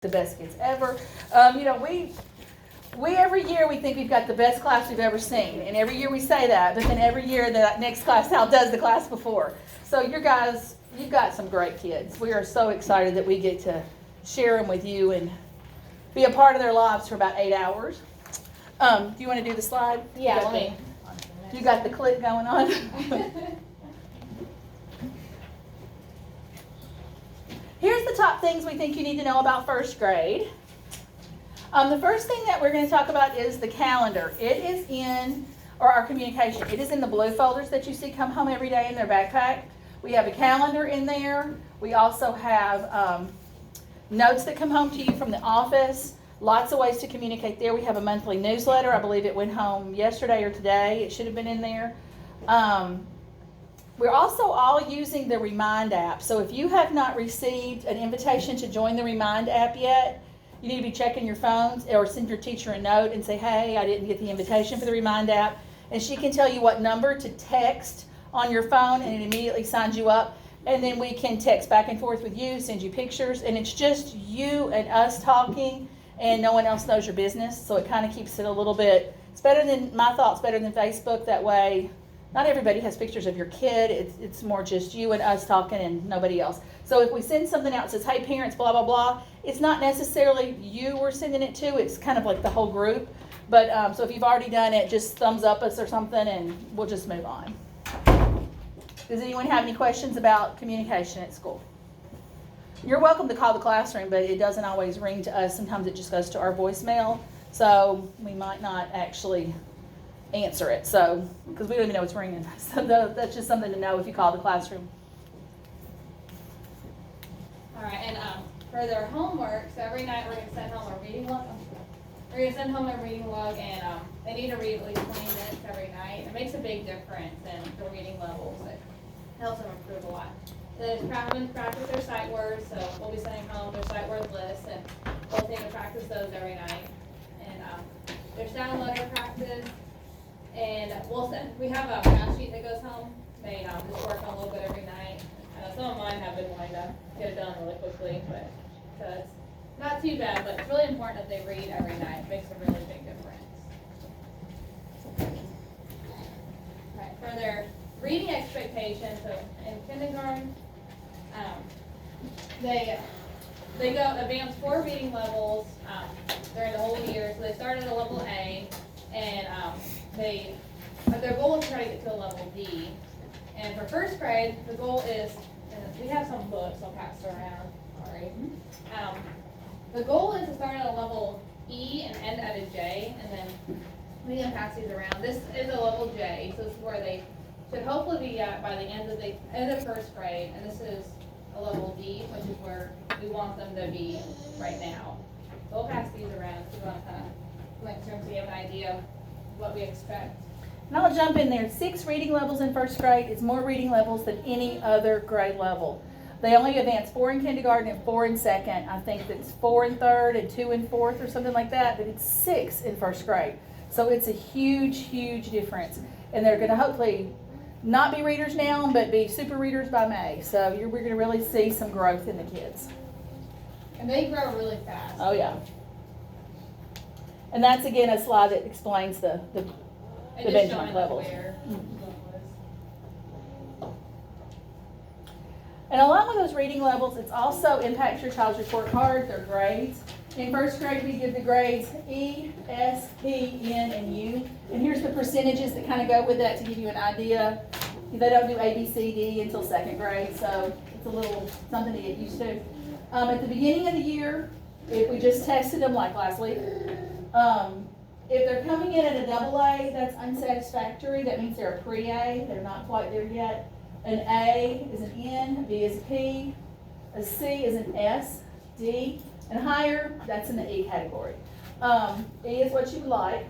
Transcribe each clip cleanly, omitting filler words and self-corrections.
the best kids ever. We every year we think we've got the best class we've ever seen, and every year we say that, but then every year the next class outdoes the class before. So you guys, you've got some great kids. We are so excited that we get to share them with you and be a part of their lives for about 8 hours. Do you want to do the slide? Yeah, let me. You got the clip going on? Here's the top things we think you need to know about first grade. The first thing that we're going to talk about is the calendar. It is in, or our communication, it is in the blue folders that you see come home every day in their backpack. We have a calendar in there. We also have notes that come home to you from the office. Lots of ways to communicate there. We have a monthly newsletter. I believe it went home yesterday or today. It should have been in there. We're also all using the Remind app. So if you have not received an invitation to join the Remind app yet, you need to be checking your phones or send your teacher a note and say, hey, I didn't get the invitation for the Remind app. And she can tell you what number to text on your phone, and it immediately signs you up. And then we can text back and forth with you, send you pictures, and it's just you and us talking, and no one else knows your business. So it kind of keeps it a little bit, it's better than, my thought's better than Facebook. That way, not everybody has pictures of your kid. It's more just you and us talking and nobody else. So if we send something out that says, hey parents, blah, blah, blah, it's not necessarily you we're sending it to. It's kind of like the whole group. But so if you've already done it, just thumbs up us or something and we'll just move on. Does anyone have any questions about communication at school? You're welcome to call the classroom, but it doesn't always ring to us. Sometimes it just goes to our voicemail. So we might not actually answer it, so because we don't even know it's ringing. So that's just something to know if you call the classroom. All right, and for their homework, so every night we're going to send home a reading log. We're going to send home a reading log, and they need to read at least 20 minutes every night. It makes a big difference in the reading levels. It helps them improve a lot. Then it's having to practice their sight words, so we'll be sending home their sight word list, and we'll need to practice those every night. And their sound letter practice. And we have a math sheet that goes home. They just work on a little bit every night. Some of mine have been wanting to get it done really quickly, but so it's not too bad. But it's really important that they read every night. It makes a really big difference. Right, for their reading expectations, so in kindergarten, they go advance 4 reading levels during the whole year. So they start at a level A, and their goal is to try to get to a level D. And for first grade, the goal is, and we have some books I'll pass around, sorry. The goal is to start at a level E and end at a J, and then we can pass these around. This is a level J, so this is where they should hopefully be at by the end of first grade, and this is a level D, which is where we want them to be right now. So we'll pass these around if you want to kind of link to them so you have an idea of what we expect. And I'll jump in there. 6 reading levels in first grade is more reading levels than any other grade level. They only advance 4 in kindergarten and 4 in second. I think that's 4 in third and 2 in fourth or something like that, but it's 6 in first grade. So it's a huge, huge difference. And they're going to hopefully not be readers now, but be super readers by May. So we're going to really see some growth in the kids. And they grow really fast. Oh, yeah. And that's, again, a slide that explains the benchmark levels. And along with those reading levels, it also impacts your child's report card, their grades. In first grade, we give the grades E, S, P, N, and U. And here's the percentages that kind of go with that to give you an idea. They don't do A, B, C, D until second grade, so it's a little something to get used to. At the beginning of the year, if we just tested them like last week, if they're coming in at a double A, that's unsatisfactory. That means they're a pre-A. They're not quite there yet. An A is an N, a B is a P, a C is an S, D, and higher, that's in the E category. E is what you would like.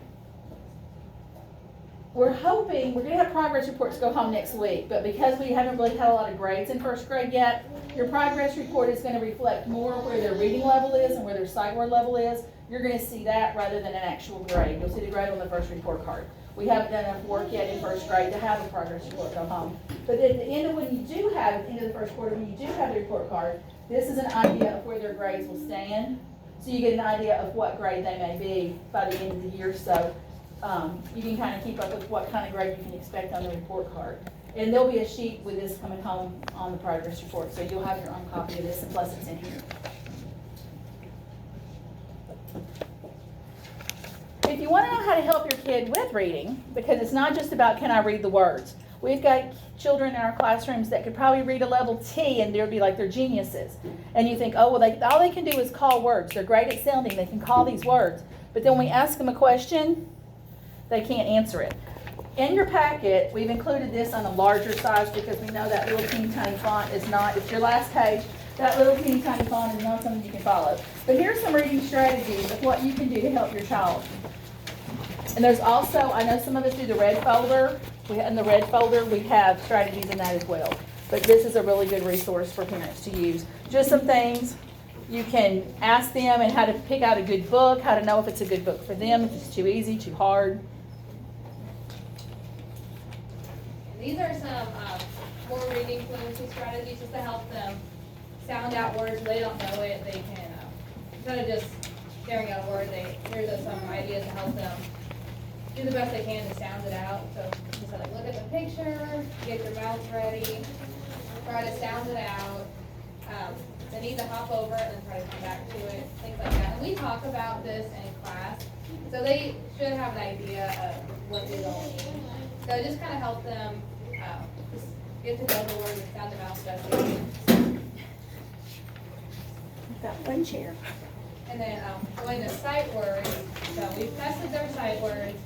We're hoping, we're going to have progress reports go home next week, but because we haven't really had a lot of grades in first grade yet, your progress report is going to reflect more where their reading level is and where their sight word level is. You're going to see that rather than an actual grade. You'll see the grade on the first report card. We haven't done enough work yet in first grade to have a progress report go home. But at the end of when you do have, at the end of the first quarter, when you do have the report card, this is an idea of where their grades will stand so you get an idea of what grade they may be by the end of the year. So you can kind of keep up with what kind of grade you can expect on the report card. And there'll be a sheet with this coming home on the progress report, so you'll have your own copy of this, and plus it's in here. If you want to know how to help your kid with reading, because it's not just about can I read the words. We've got children in our classrooms that could probably read a level T and they'll be like they're geniuses. And you think, oh, well, all they can do is call words. They're great at sounding. They can call these words. But then when we ask them a question, they can't answer it. In your packet, we've included this on a larger size because we know that little teeny tiny font is not, it's your last page, that little teeny tiny font is not something you can follow. But here's some reading strategies of what you can do to help your child. And there's also, I know some of us do the red folder. In the red folder, we have strategies in that as well. But this is a really good resource for parents to use. Just some things you can ask them, and how to pick out a good book, how to know if it's a good book for them, if it's too easy, too hard. These are some more reading fluency strategies just to help them sound out words. If they don't know it, they can, instead of just staring at a word, here's some ideas to help them do the best they can to sound it out. So just like look at the picture, get your mouth ready, try to sound it out. They need to hop over it and then try to come back to it, things like that. And we talk about this in class, so they should have an idea of what they all mean. So it just kind of help them just get to know the word and sound them out the best they can. I've got one chair. And then going to sight words, so we've tested their sight words.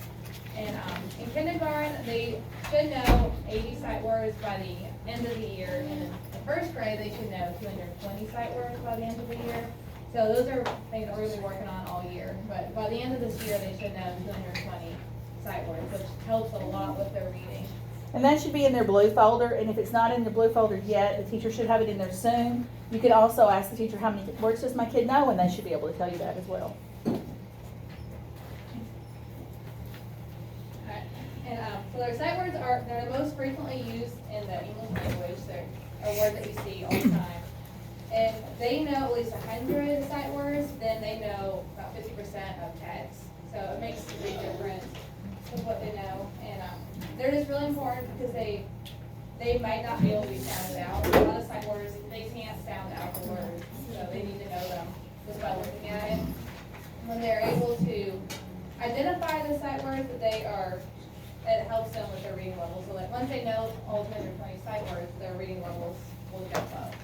And in kindergarten, they should know 80 sight words by the end of the year. And in the first grade, they should know 220 sight words by the end of the year. So those are things that we're really working on all year. But by the end of this year, they should know 220 sight words, which helps a lot with their reading. And that should be in their blue folder. And if it's not in the blue folder yet, the teacher should have it in there soon. You could also ask the teacher how many words does my kid know, and they should be able to tell you that as well. And so their sight words they're the most frequently used in the English language. They're a word that you see all the time. And they know at least 100 sight words, then they know about 50% of text. So it makes a big difference with what they know. And they're just really important because they might not be able to be sounded out. A lot of sight words, they can't sound out the words. So they need to know them just by looking at it. When they're able to identify the sight words it helps them with their reading levels. So like once they know all 220 sight words, their reading levels will jump up.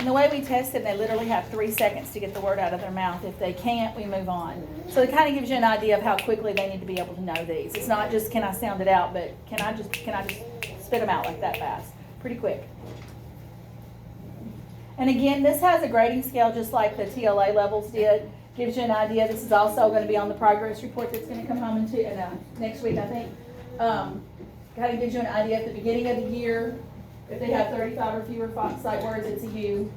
And the way we test it, they literally have 3 seconds to get the word out of their mouth. If they can't, we move on. So it kind of gives you an idea of how quickly they need to be able to know these. It's not just can I sound it out, but can I just spit them out like that fast? Pretty quick. And again, this has a grading scale just like the TLA levels did. Gives you an idea. This is also going to be on the progress report that's going to come home next week, I think. Kind of gives you an idea at the beginning of the year. If they have 35 or fewer sight words, it's a U,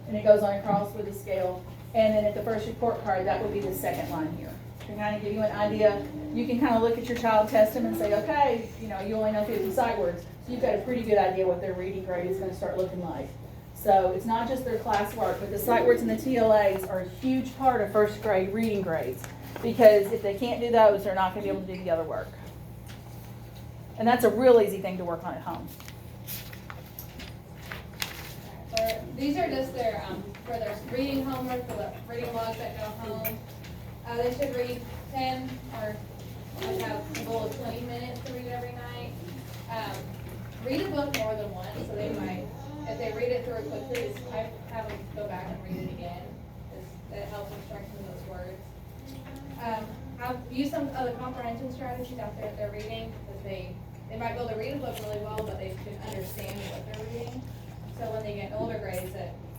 and it goes on across with a scale. And then at the first report card, that would be the second line here. To kind of give you an idea, you can kind of look at your child, test them, and say, okay, you only know 50 sight words. So you've got a pretty good idea what their reading grade is going to start looking like. So it's not just their classwork, but the sight words and the TLAs are a huge part of first grade reading grades. Because if they can't do those, they're not going to be able to do the other work. And that's a real easy thing to work on at home. These are just their for their reading homework, for the reading logs that go home. They should read 10 or have a goal of 20 minutes to read every night. Read a book more than once, so they might, if they read it through quickly, just have them go back and read it again. That helps them strengthen those words. Use some other comprehension strategies out there if they're reading, because they might be able to read a book really well, but they can understand what they're reading. So when they get older grades,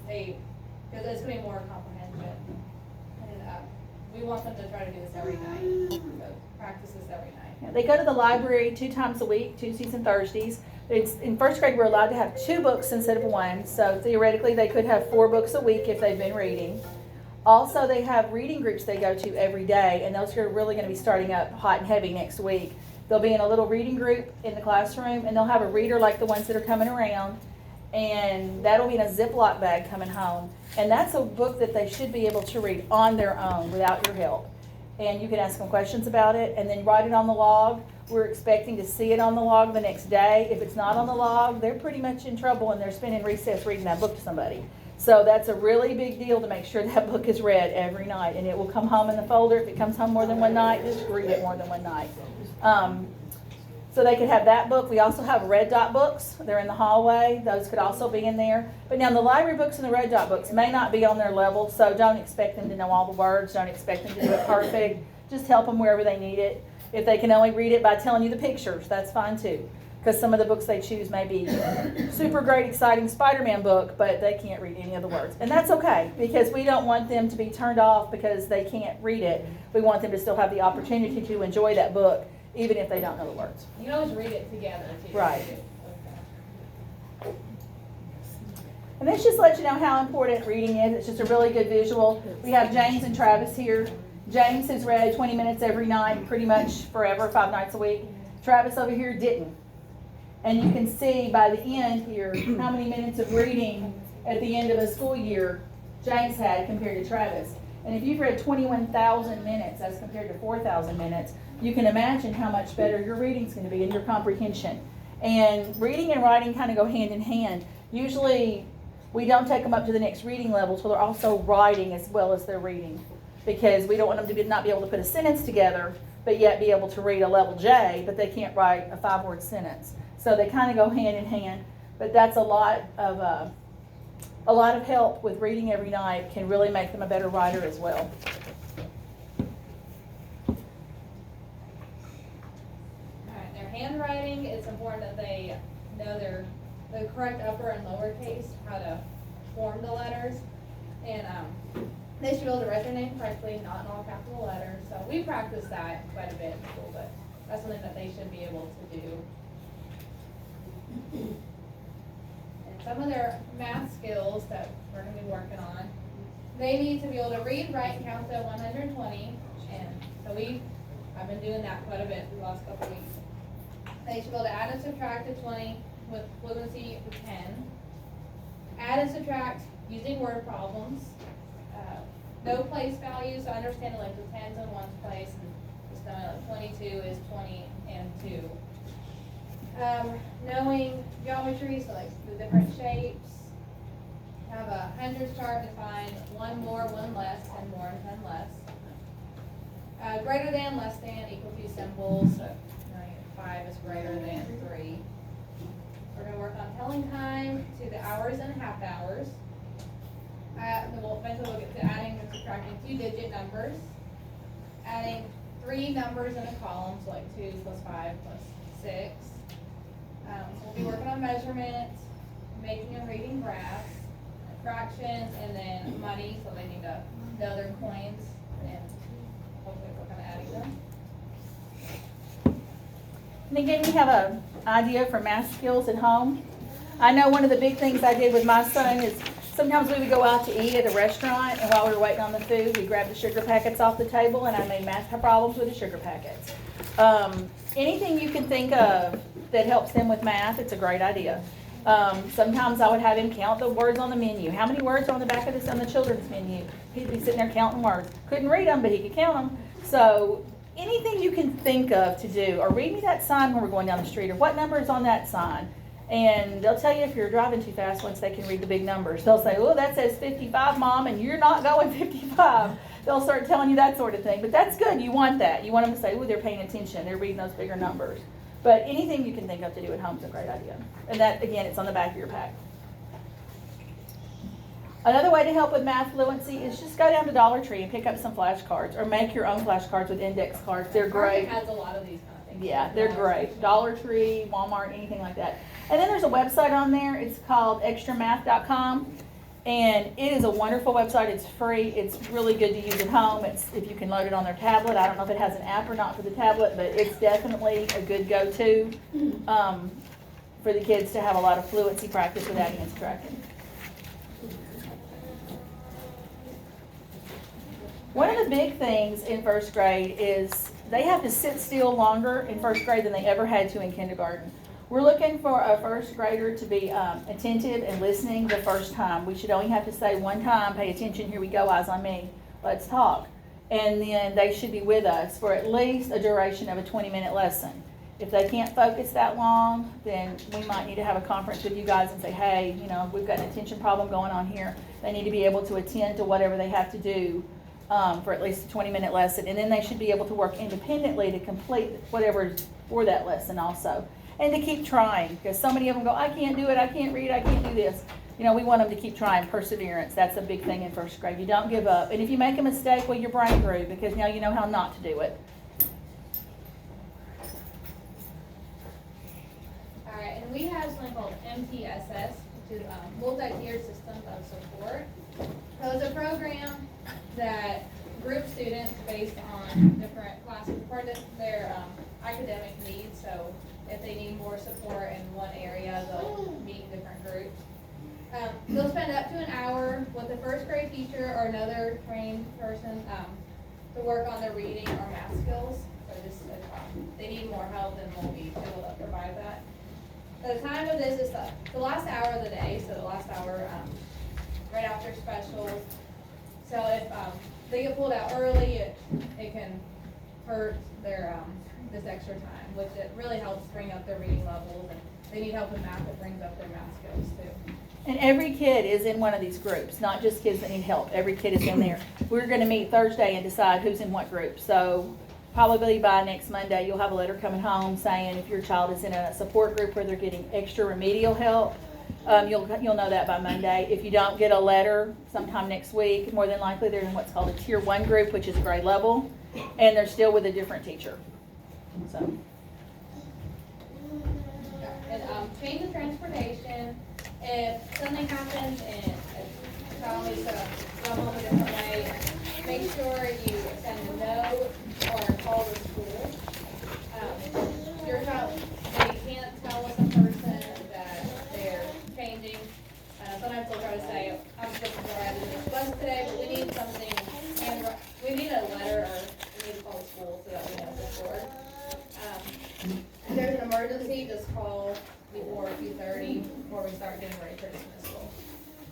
because it's going to be more comprehension. And we want them to try to do this every night. So practice this every night. Yeah, they go to the library 2 times a week, Tuesdays and Thursdays. In first grade, we're allowed to have 2 books instead of 1. So theoretically, they could have 4 books a week if they've been reading. Also, they have reading groups they go to every day, and those are really going to be starting up hot and heavy next week. They'll be in a little reading group in the classroom, and they'll have a reader like the ones that are coming around. And that'll be in a Ziploc bag coming home. And that's a book that they should be able to read on their own without your help. And you can ask them questions about it and then write it on the log. We're expecting to see it on the log the next day. If it's not on the log, they're pretty much in trouble and they're spending recess reading that book to somebody. So that's a really big deal to make sure that book is read every night. And it will come home in the folder. If it comes home more than one night, just read it more than one night. So they could have that book. We also have red dot books. They're in the hallway. Those could also be in there. But now the library books and the red dot books may not be on their level, so don't expect them to know all the words. Don't expect them to do it perfect. Just help them wherever they need it. If they can only read it by telling you the pictures, that's fine too. Because some of the books they choose may be super great, exciting Spider-Man book, but they can't read any of the words. And that's okay, because we don't want them to be turned off because they can't read it. We want them to still have the opportunity to enjoy that book, even if they don't know the words. You can always read it together too. Right. Okay. And this just lets you know how important reading is. It's just a really good visual. We have James and Travis here. James has read 20 minutes every night, pretty much forever, 5 nights a week. Travis over here didn't. And you can see by the end here how many minutes of reading at the end of a school year James had compared to Travis. And if you've read 21,000 minutes as compared to 4,000 minutes, you can imagine how much better your reading's going to be and your comprehension. And reading and writing kind of go hand in hand. Usually we don't take them up to the next reading level till they're also writing as well as they're reading, because we don't want them to not be able to put a sentence together but yet be able to read a level J, but they can't write a 5-word sentence. So they kind of go hand in hand, but that's a lot of help with reading every night. Can really make them a better writer as well. Alright, their handwriting, it's important that they know the correct upper and lower case, how to form the letters. And they should be able to write their name correctly, not in all capital letters. So we practice that quite a bit in school, but that's something that they should be able to do. And some of their math skills that we're going to be working on, they need to be able to read, write, and count to 120. And so I've been doing that quite a bit the last couple of weeks. They should be able to add and subtract to 20 with fluency for 10. Add and subtract using word problems. No place values, so understanding like the 10's in one's place, and just knowing like 22 is 20 and 2. Knowing geometry, so like the different shapes. Have a hundreds chart to find 1 more, 1 less, 10 more, and 10 less. Greater than, less than, equal to symbols. So 5 is greater than 3. We're going to work on telling time to the hours and half hours. Eventually we'll get to adding and subtracting 2-digit numbers. Adding 3 numbers in a column, so like 2 plus 5 plus 6. We'll be working on measurements, making and reading graphs, fractions, and then money, so they need to know their coins, and hopefully work on adding them. And again, we have an idea for math skills at home. I know one of the big things I did with my son is sometimes we would go out to eat at a restaurant, and while we were waiting on the food, we grabbed the sugar packets off the table, and I made math problems with the sugar packets. Anything you can think of that helps him with math, it's a great idea. Sometimes I would have him count the words on the menu. How many words are on the back of this on the children's menu? He'd be sitting there counting words. Couldn't read them, but he could count them. So anything you can think of to do, or read me that sign when we're going down the street, or what number is on that sign. And they'll tell you if you're driving too fast once they can read the big numbers. They'll say, oh, that says 55, Mom, and you're not going 55. They'll start telling you that sort of thing. But that's good. You want that. You want them to say, oh, they're paying attention. They're reading those bigger numbers. But anything you can think of to do at home is a great idea. And that, again, it's on the back of your pack. Another way to help with math fluency is just go down to Dollar Tree and pick up some flashcards, or make your own flashcards with index cards. They're great. Target has a lot of these kind of things. Yeah, they're great. Dollar Tree, Walmart, anything like that. And then there's a website on there. It's called extramath.com. And it is a wonderful website. It's free. It's really good to use at home. It's if you can load it on their tablet. I don't know if it has an app or not for the tablet, but it's definitely a good go-to for the kids to have a lot of fluency practice with adding and subtracting. One of the big things in first grade is they have to sit still longer in first grade than they ever had to in kindergarten. We're looking for a first grader to be attentive and listening the first time. We should only have to say one time, pay attention, here we go, eyes on me, let's talk. And then they should be with us for at least a duration of a 20-minute lesson. If they can't focus that long, then we might need to have a conference with you guys and say, hey, you know, we've got an attention problem going on here. They need to be able to attend to whatever they have to do for at least a 20-minute lesson. And then they should be able to work independently to complete whatever is for that lesson also. And to keep trying, because so many of them go, I can't do it, I can't read, I can't do this. You know, we want them to keep trying. Perseverance, that's a big thing in first grade. You don't give up. And if you make a mistake, well, your brain grew, because now you know how not to do it. All right, and we have something called MTSS, which is multi-tiered systems of support. So it's a program that groups students based on different classes, part of their academic needs. So if they need more support in one area, they'll meet different groups. They'll spend up to an hour with a first grade teacher or another trained person to work on their reading or math skills. So just if they need more help, then we'll be able to provide that. The time of this is the last hour of the day, so the last hour right after specials. So if they get pulled out early, it can hurt their this extra time, which it really helps bring up their reading levels. And they need help in math, it brings up their math skills too. And every kid is in one of these groups, not just kids that need help. Every kid is in there. We're going to meet Thursday and decide who's in what group. So probably by next Monday, you'll have a letter coming home saying if your child is in a support group where they're getting extra remedial help, you'll know that by Monday. If you don't get a letter sometime next week, more than likely they're in what's called a Tier 1 group, which is grade level, and they're still with a different teacher. So. And change of transportation. If something happens and a child needs to go home a different way, make sure you send a note or call the school. Your child, they can't tell us a person that they're changing. Sometimes they'll try to say, I'm supposed to ride this bus today, but we need something, and we need a letter or we need to call the school so that we know for sure. If there's an emergency, just call before 2:30 before we start getting ready for dismissal.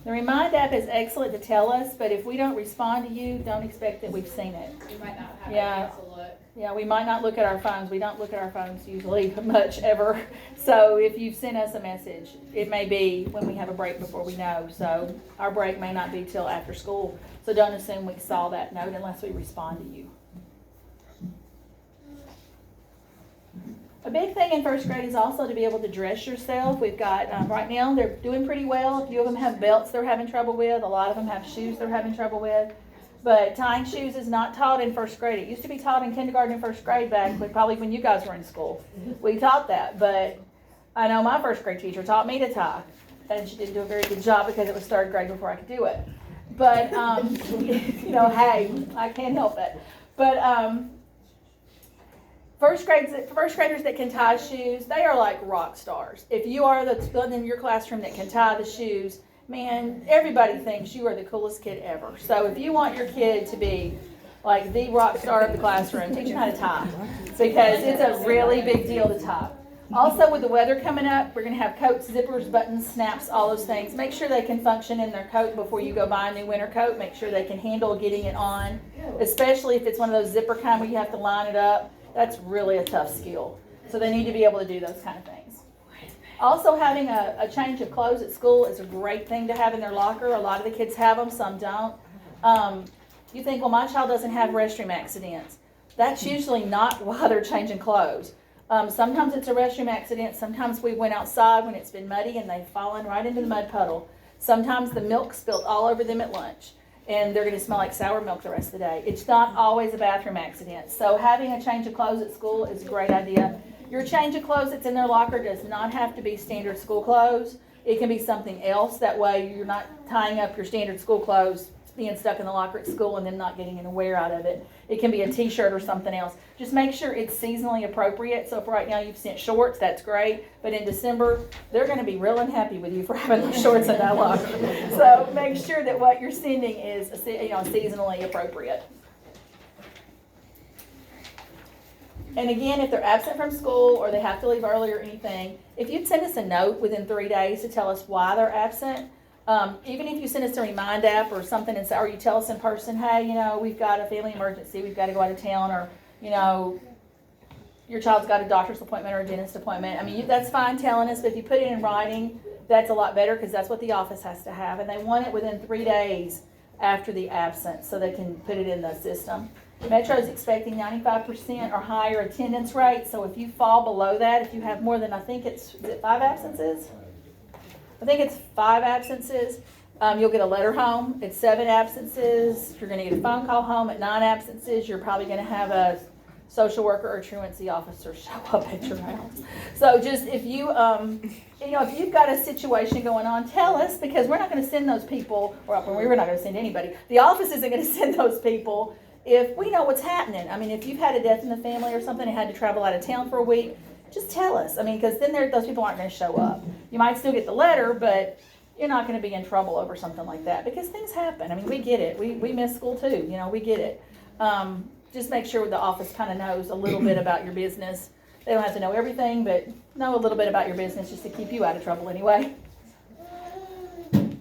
The Remind app is excellent to tell us, but if we don't respond to you, don't expect that we've seen it. You might not have a Yeah. chance to look. Yeah, we might not look at our phones. We don't look at our phones usually much ever. So if you've sent us a message, it may be when we have a break before we know. So our break may not be till after school. So don't assume we saw that note unless we respond to you. A big thing in first grade is also to be able to dress yourself. We've got, right now, they're doing pretty well. A few of them have belts they're having trouble with. A lot of them have shoes they're having trouble with. But tying shoes is not taught in first grade. It used to be taught in kindergarten and first grade back, probably when you guys were in school. We taught that, but I know my first grade teacher taught me to tie. And she didn't do a very good job because it was third grade before I could do it. But, you know, hey, I can't help it. But, first graders that can tie shoes, they are like rock stars. If you are the one in your classroom that can tie the shoes, man, everybody thinks you are the coolest kid ever. So if you want your kid to be like the rock star of the classroom, teach them how to tie, because it's a really big deal to tie. Also, with the weather coming up, we're going to have coats, zippers, buttons, snaps, all those things. Make sure they can function in their coat before you go buy a new winter coat. Make sure they can handle getting it on, especially if it's one of those zipper kind where you have to line it up. That's really a tough skill. So they need to be able to do those kind of things. Also, having a change of clothes at school is a great thing to have in their locker. A lot of the kids have them, some don't. You think, well, my child doesn't have restroom accidents. That's usually not why they're changing clothes. Sometimes it's a restroom accident. Sometimes we went outside when it's been muddy and they've fallen right into the mud puddle. Sometimes the milk spilled all over them at lunch, and they're going to smell like sour milk the rest of the day. It's not always a bathroom accident. So having a change of clothes at school is a great idea. Your change of clothes that's in their locker does not have to be standard school clothes. It can be something else. That way you're not tying up your standard school clothes, being stuck in the locker at school and then not getting any wear out of it. It can be a t-shirt or something else. Just make sure it's seasonally appropriate. So if right now you've sent shorts, that's great. But in December, they're going to be real unhappy with you for having those shorts in that locker. So make sure that what you're sending is seasonally appropriate. And again, if they're absent from school or they have to leave early or anything, if you'd send us a note within 3 days to tell us why they're absent, even if you send us a remind app or something, and or you tell us in person, hey, we've got a family emergency, we've got to go out of town, or, your child's got a doctor's appointment or a dentist appointment. I mean, that's fine telling us, but if you put it in writing, that's a lot better because that's what the office has to have. And they want it within 3 days after the absence so they can put it in the system. Metro's expecting 95% or higher attendance rate, so if you fall below that, if you have more than, I think is it 5 absences? I think it's 5 absences, you'll get a letter home. At 7 absences, you're going to get a phone call home. At 9 absences, you're probably going to have a social worker or truancy officer show up at your house. So just if you, if you've got a situation going on, tell us, because we're not going to send those people, or we're not going to send anybody. The office isn't going to send those people if we know what's happening. I mean, if you've had a death in the family or something and had to travel out of town for a week, just tell us. I mean, because then those people aren't going to show up. You might still get the letter, but you're not going to be in trouble over something like that because things happen. I mean, we get it. We miss school too. We get it. Just make sure the office kind of knows a little bit about your business. They don't have to know everything, but know a little bit about your business just to keep you out of trouble anyway. All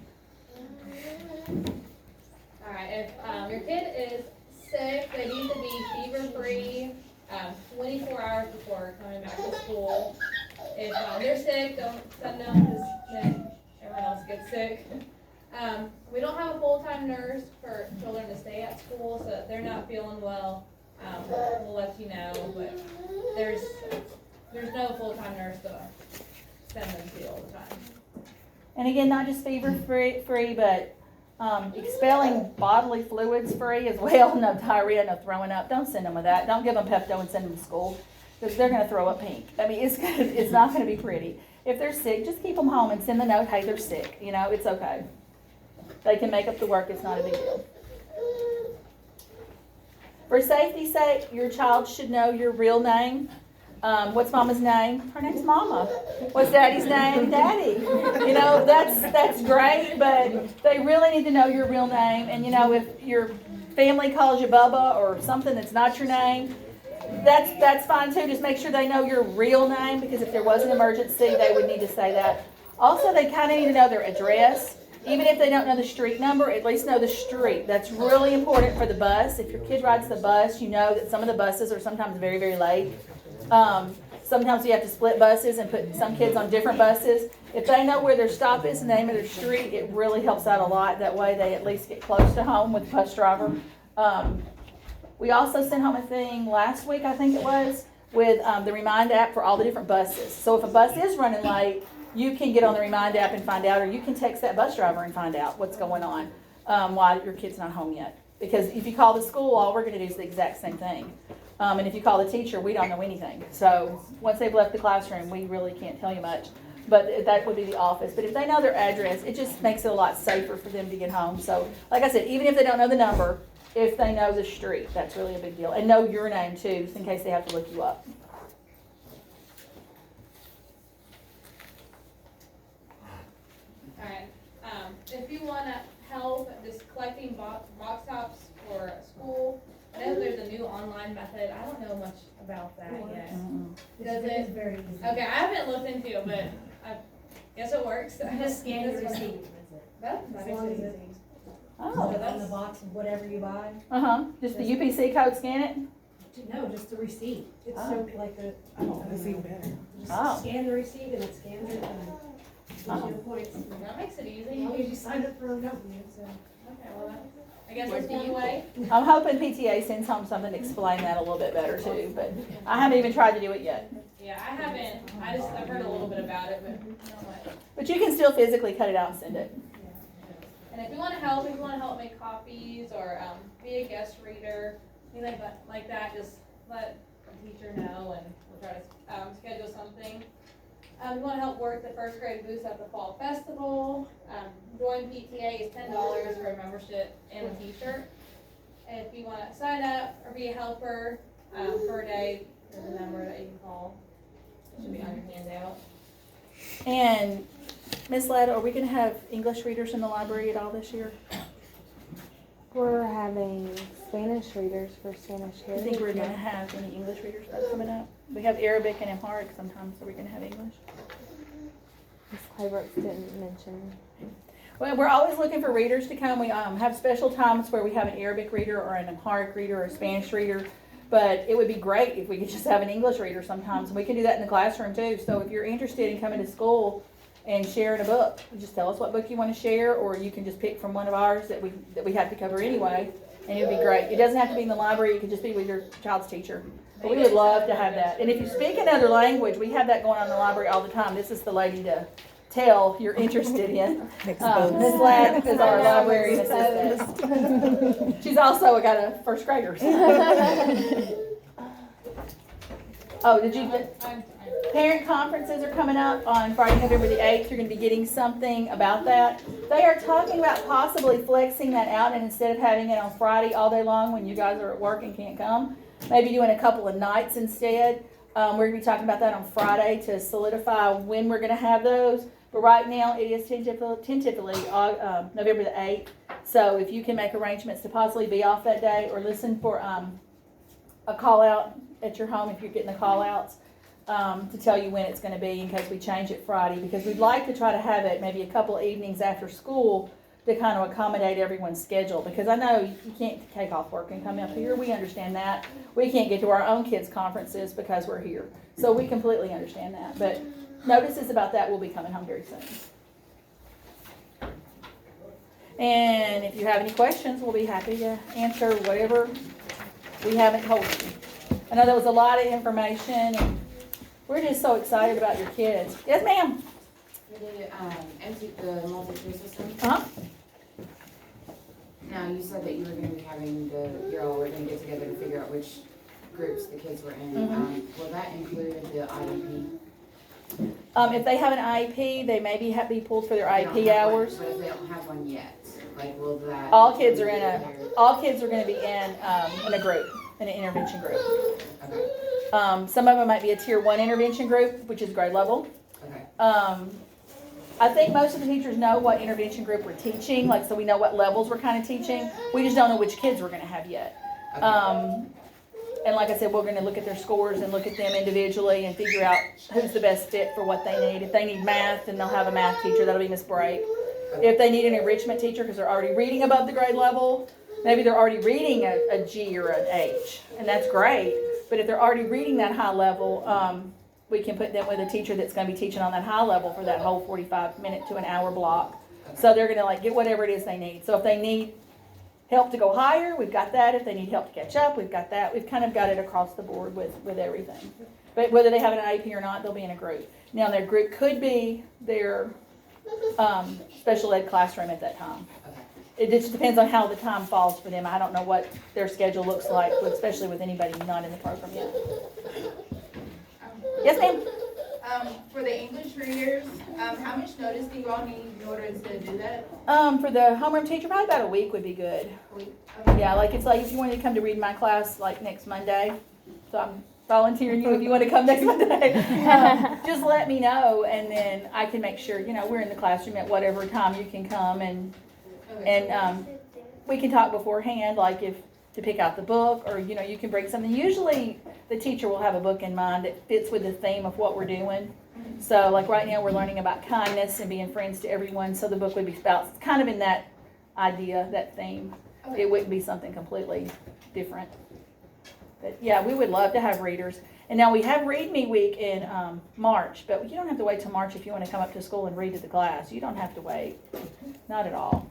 right, if your kid is sick, they need to be fever-free 24 hours before coming back to school. If they're sick, don't send them because then everyone else gets sick. We don't have a full-time nurse for children to stay at school, so if they're not feeling well, we'll let you know, but there's no full-time nurse to send them to all the time. And again, not just fever-free, but expelling bodily fluids free as well. No diarrhea, no throwing up. Don't send them with that. Don't give them Pepto and send them to school because they're going to throw up pink. I mean, it's not going to be pretty. If they're sick, just keep them home and send the note, hey, they're sick. It's okay. They can make up the work. It's not a big deal. For safety's sake, your child should know your real name. What's Mama's name? Her name's Mama. What's Daddy's name? Daddy. That's great, but they really need to know your real name. And if your family calls you Bubba or something that's not your name, that's fine too. Just make sure they know your real name because if there was an emergency, they would need to say that. Also, they kind of need to know their address. Even if they don't know the street number, at least know the street. That's really important for the bus. If your kid rides the bus, you know that some of the buses are sometimes very, very late. Sometimes you have to split buses and put some kids on different buses. If they know where their stop is and the name of their street, it really helps out a lot. That way they at least get close to home with the bus driver. We also sent home a thing last week, I think it was, with the Remind app for all the different buses. So if a bus is running late, you can get on the Remind app and find out, or you can text that bus driver and find out what's going on while your kid's not home yet. Because if you call the school, all we're going to do is the exact same thing. And if you call the teacher, we don't know anything. So once they've left the classroom, we really can't tell you much. But that would be the office. But if they know their address, it just makes it a lot safer for them to get home. So like I said, even if they don't know the number, if they know the street, that's really a big deal. And know your name too, just in case they have to look you up. All right. If you want to help just collecting box tops for school, I know there's a new online method. I don't know much about that yet. Does it? Very easy. Okay, I haven't looked into it, but I guess it works. You just scan the receipt. That As makes long it as easy. it's Oh. on the box of whatever you buy. Just the UPC code, scan it? No, just the receipt. It's Oh. so like a, I don't know. That's even better. Just Oh. scan the receipt and it scans it and gives you the points. That makes it easy. As long as you signed up for a company, so. Okay, well, I guess that's one way. I'm hoping PTA sends home something to explain that a little bit better too, but I haven't even tried to do it yet. Yeah, I haven't. I've heard a little bit about it, but not much. But you can still physically cut it out and send it. And if you want to help make copies or be a guest reader, anything like that, just let the teacher know and we'll try to schedule something. You want to help work the first grade booth at the fall festival. Join PTA is $10 for a membership and a t-shirt. And if you want to sign up or be a helper for a day, there's a number that you can call. It should be on your handout. And Miss Ladd, are we going to have English readers in the library at all this year? We're having Spanish readers for Spanish I Heritage. think we're gonna have any English readers stuff coming up. We have Arabic and Amharic sometimes, so we're gonna have English. Miss Claybrooks didn't mention. Well, we're always looking for readers to come. We have special times where we have an Arabic reader or an Amharic reader or a Spanish reader. But it would be great if we could just have an English reader sometimes. And we can do that in the classroom too. So if you're interested in coming to school and sharing a book, just tell us what book you want to share, or you can just pick from one of ours that we have to cover anyway. And it would be great. It doesn't have to be in the library. It could just be with your child's teacher. But we would love to have that. And if you speak another language, we have that going on in the library all the time. This is the lady to tell you're interested in. Ms. Ladd is our librarian assistant. She's also got a first grader. Oh, did you? Parent conferences are coming up on Friday, November the 8th. You're going to be getting something about that. They are talking about possibly flexing that out, and instead of having it on Friday all day long when you guys are at work and can't come, maybe doing a couple of nights instead. We're going to be talking about that on Friday to solidify when we're going to have those. But right now, it is tentatively November the 8th. So if you can make arrangements to possibly be off that day, or listen for a call out at your home if you're getting the call outs, to tell you when it's going to be in case we change it Friday. Because we'd like to try to have it maybe a couple of evenings after school to kind of accommodate everyone's schedule. Because I know you can't take off work and come up here. We understand that. We can't get to our own kids' conferences because we're here. So we completely understand that. But notices about that will be coming home very soon. And if you have any questions, we'll be happy to answer whatever we haven't told you. I know there was a lot of information, and we're just so excited about your kids. Yes, ma'am? The multi-tier system. Uh-huh. Now, you said that you were going to be having you all were going to get together to figure out which groups the kids were in. Mhm. Will that include the IEP? If they have an IEP, they may be pulled for their They don't IEP have one, hours. but if they don't have one yet, like, will that? All kids are all kids are going to be in a group, in an intervention group. Okay. Some of them might be a tier 1 intervention group, which is grade level. Okay. I think most of the teachers know what intervention group we're teaching, like, so we know what levels we're kind of teaching. We just don't know which kids we're going to have yet. Okay. And like I said, we're going to look at their scores and look at them individually and figure out who's the best fit for what they need. If they need math, then they'll have a math teacher. That'll be Miss Brake. If they need an enrichment teacher because they're already reading above the grade level, maybe they're already reading a G or an H, and that's great. But if they're already reading that high level, we can put them with a teacher that's going to be teaching on that high level for that whole 45-minute to an hour block. So they're going to get whatever it is they need. So if they need help to go higher, we've got that. If they need help to catch up, we've got that. We've kind of got it across the board with everything. But whether they have an IEP or not, they'll be in a group. Now, their group could be their special ed classroom at that time. It just depends on how the time falls for them. I don't know what their schedule looks like, especially with anybody not in the program yet. Yes, ma'am? For the English readers, how much notice do you all need in order to do that? For the homeroom teacher, probably about a week would be good. A week? Yeah, it's like if you wanted to come to read my class like next Monday, so I'm volunteering you if you want to come next Monday. Just let me know, and then I can make sure, we're in the classroom at whatever time you can come, and we can talk beforehand, like if to pick out the book, or you can bring something. Usually the teacher will have a book in mind that fits with the theme of what we're doing. So like right now we're learning about kindness and being friends to everyone, so the book would be about kind of in that idea, that theme. Okay. It wouldn't be something completely different. But yeah, we would love to have readers. And now we have Read Me Week in March, but you don't have to wait till March if you want to come up to school and read to the class. You don't have to wait. Not at all.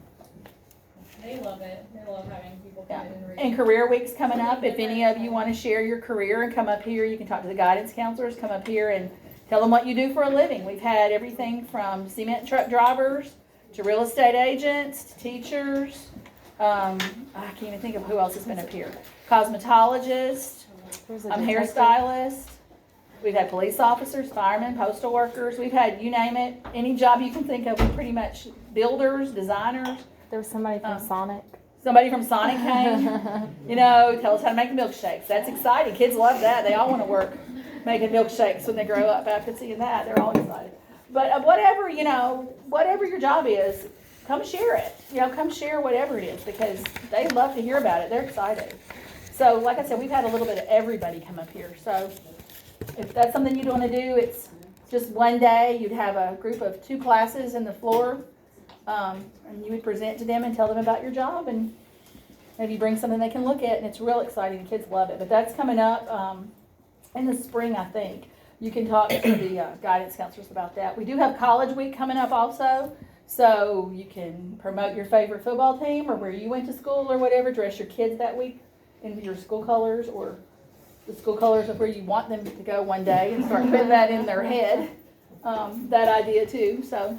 They love it. They love having people come Yeah. in and read. And career week's coming up. If any of you want to share your career and come up here, you can talk to the guidance counselors, come up here and tell them what you do for a living. We've had everything from cement truck drivers to real estate agents to teachers. I can't even think of who else has been up here. Cosmetologist, There's a detective. hairstylist. We've had police officers, firemen, postal workers. We've had, you name it, any job you can think of. We pretty much, builders, designers. There was somebody from Sonic. Somebody from Sonic came, tell us how to make milkshakes. That's exciting. Kids love that. They all want to work making milkshakes when they grow up after seeing that. They're all excited. But whatever your job is, come share it. Come share whatever it is, because they love to hear about it. They're excited. So like I said, we've had a little bit of everybody come up here. So if that's something you'd want to do, it's just one day. You'd have a group of 2 classes in the floor, and you would present to them and tell them about your job, and maybe bring something they can look at, and it's real exciting. The kids love it. But that's coming up in the spring, I think. You can talk to the guidance counselors about that. We do have College Week coming up also, so you can promote your favorite football team or where you went to school or whatever. Dress your kids that week in your school colors or the school colors of where you want them to go one day, and start putting that in their head, that idea too. So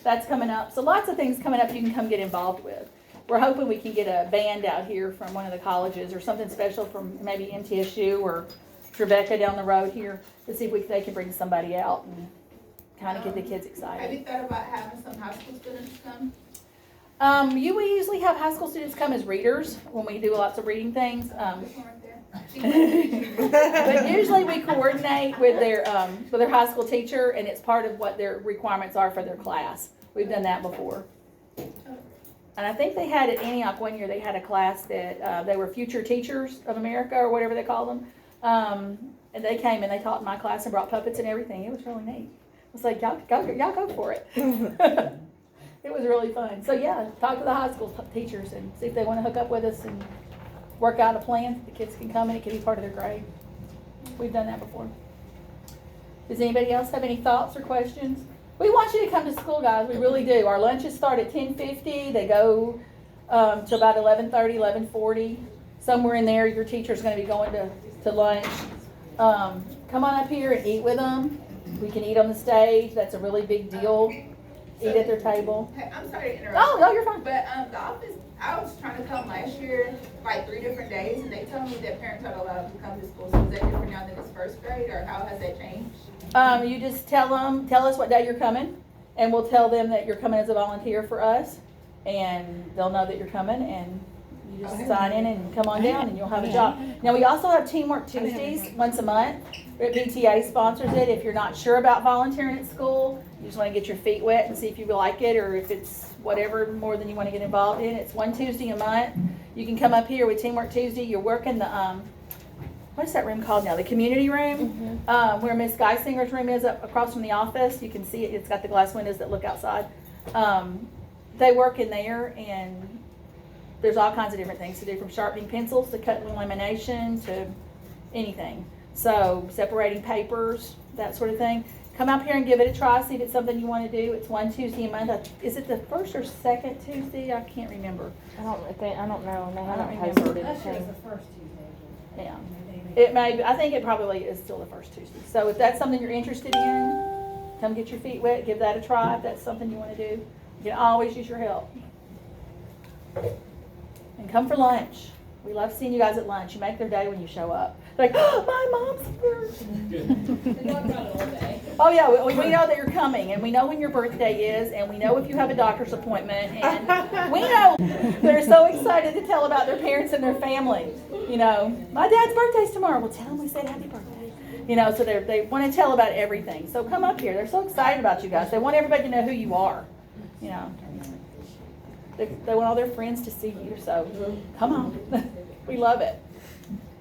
that's coming up. So lots of things coming up you can come get involved with. We're hoping we can get a band out here from one of the colleges or something special from maybe MTSU or Tribeca down the road here to see if they can bring somebody out and kind of get the kids Have excited. you thought about having some high school students come? We usually have high school students come as readers when we do lots of reading things. This one right there. But usually we coordinate with their high school teacher, and it's part of what their requirements are for their class. We've done that before. And I think they had at Antioch one year, they had a class that they were Future Teachers of America or whatever they call them. And they came and they taught in my class and brought puppets and everything. It was really neat. I was like, y'all go for it. It was really fun. So yeah, talk to the high school teachers and see if they want to hook up with us and work out a plan. The kids can come and it can be part of their grade. We've done that before. Does anybody else have any thoughts or questions? We want you to come to school, guys. We really do. Our lunches start at 10:50. They go to about 11:30, 11:40. Somewhere in there, your teacher's going to be going to lunch. Come on up here and eat with them. We can eat on the stage. That's a really big deal. Eat at their table. Hey, I'm sorry to interrupt. Oh, no, you're fine. But the office, I was trying to come last year, like 3 different days, and they told me that parents aren't allowed to come to school. So is that different now than it's first grade, or how has that changed? You just tell us what day you're coming, and we'll tell them that you're coming as a volunteer for us, and they'll know that you're coming, and you just sign in and come on down, and you'll have a job. Now, we also have Teamwork Tuesdays once a month. PTA sponsors it. If you're not sure about volunteering at school, you just want to get your feet wet and see if you like it, or if it's whatever more than you want to get involved in. It's one Tuesday a month. You can come up here with Teamwork Tuesday. You're working the what's that room called now? The community room, where Miss Geisinger's room is up across from the office. You can see it. It's got the glass windows that look outside. They work in there, and there's all kinds of different things to do, from sharpening pencils to cutting lamination to anything. So separating papers, that sort of thing. Come up here and give it a try. See if it's something you want to do. It's one Tuesday a month. Is it the first or second Tuesday? I can't remember. I don't know, and they haven't remember. posted Last year was anything. the first Tuesday. Yeah. It may be, I think it probably is still the first Tuesday. So if that's something you're interested in, come get your feet wet, give that a try. If that's something you want to do, you can always use your help. And come for lunch. We love seeing you guys at lunch. You make their day when you show up. They're like, oh, my mom's here. They talk about it all day. Oh yeah, we know that you're coming, and we know when your birthday is, and we know if you have a doctor's appointment, and we know they're so excited to tell about their parents and their family. You know, my dad's birthday's tomorrow. Well, tell them we said happy birthday. You know, so they want to tell about everything. So come up here. They're so excited about you guys. They want everybody to know who you are. You know, they want all their friends to see you. So come on, we love it.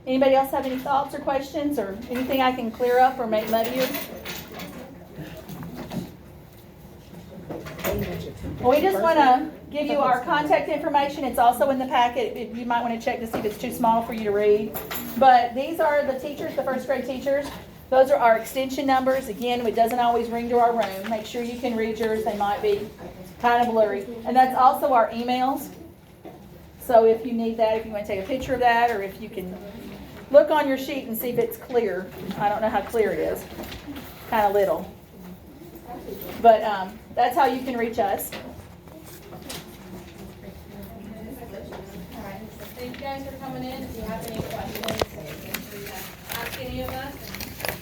Anybody else have any thoughts or questions or anything I can clear up or make muddier? Well, we just want to give you our contact information. It's also in the packet. You might want to check to see if it's too small for you to read. But these are the teachers, the first grade teachers. Those are our extension numbers. Again, it doesn't always ring to our room. Make sure you can read yours. They might be kind of blurry. And that's also our emails. So if you need that, if you want to take a picture of that, or if you can look on your sheet and see if it's clear. I don't know how clear it is. Kind of little. But that's how you can reach us. Alright, so thank you guys for coming in. If you have any questions, feel free to ask any of us.